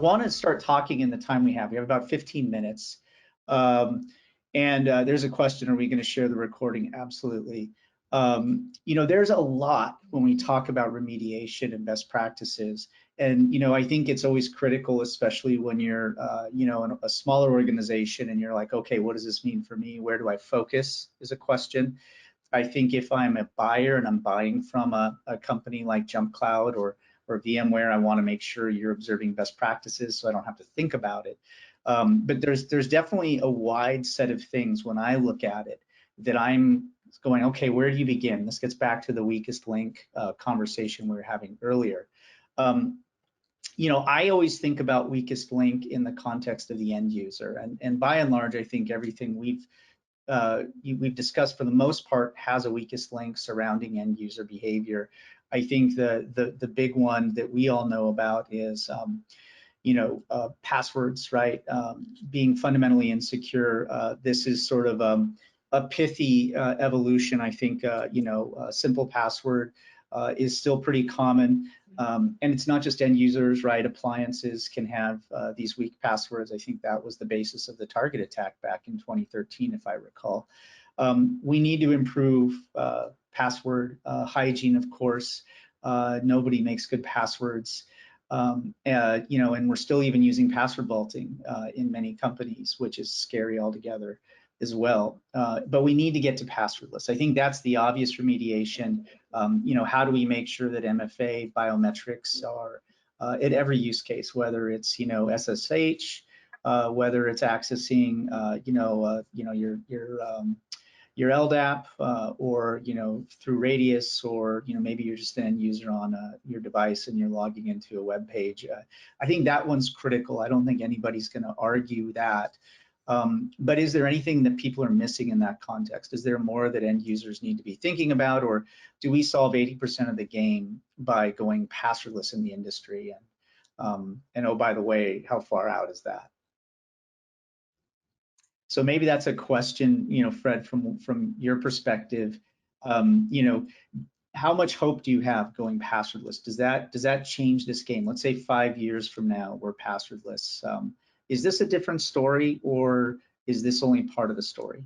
want to start talking in the time we have. We have about 15 minutes. There's a question, are we going to share the recording? Absolutely. There's a lot when we talk about remediation and best practices. And, I think it's always critical, especially when you're, in a smaller organization and you're like, okay, what does this mean for me? Where do I focus is a question. I think if I'm a buyer and I'm buying from a company like JumpCloud or VMware, I want to make sure you're observing best practices so I don't have to think about it. But there's definitely a wide set of things when I look at it that I'm going, okay, where do you begin? This gets back to the weakest link conversation we were having earlier. I always think about weakest link in the context of the end user, and by and large, I think everything we've discussed for the most part has a weakest link surrounding end user behavior. I think the big one that we all know about is passwords, right? Being fundamentally insecure. This is sort of a pithy evolution. I think a simple password is still pretty common. And it's not just end users, right? Appliances can have these weak passwords. I think that was the basis of the Target attack back in 2013, if I recall. We need to improve password hygiene, of course. Nobody makes good passwords. And we're still even using password vaulting in many companies, which is scary altogether as well. But we need to get to passwordless. I think that's the obvious remediation. How do we make sure that MFA biometrics are at every use case, whether it's SSH, whether it's accessing your LDAP, or through Radius, or maybe you're just an end user on your device and you're logging into a web page. I think that one's critical. I don't think anybody's going to argue that. But is there anything that people are missing in that context? Is there more that end users need to be thinking about, or do we solve 80% of the game by going passwordless in the industry? And oh, by the way, how far out is that? So maybe that's a question, Fred, from your perspective. How much hope do you have going passwordless? Does that change this game? Let's say 5 years from now, we're passwordless. Is this a different story, or is this only part of the story?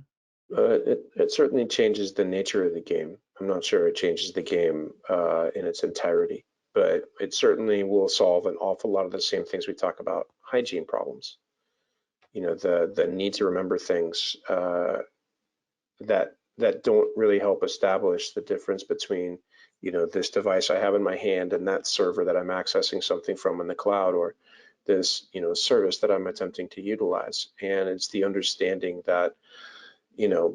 It certainly changes the nature of the game. I'm not sure it changes the game in its entirety, but it certainly will solve an awful lot of the same things we talk about, hygiene problems. The need to remember things that don't really help establish the difference between, this device I have in my hand and that server that I'm accessing something from in the cloud, or this, service that I'm attempting to utilize. And it's the understanding that,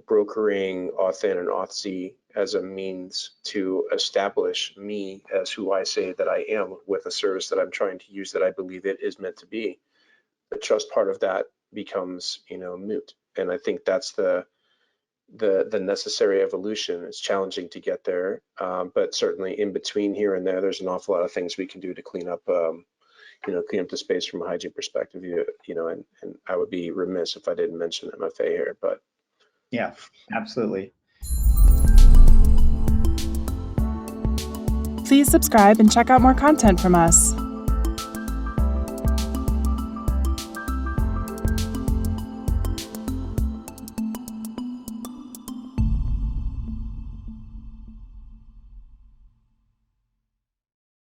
brokering auth-in and auth-z as a means to establish me as who I say that I am with a service that I'm trying to use that I believe it is meant to be. The trust part of that becomes, moot. And I think that's the necessary evolution. It's challenging to get there, but certainly in between here and there, there's an awful lot of things we can do to clean up clean up the space from a hygiene perspective, and I would be remiss if I didn't mention MFA here, but. Yeah, absolutely. Please subscribe and check out more content from us.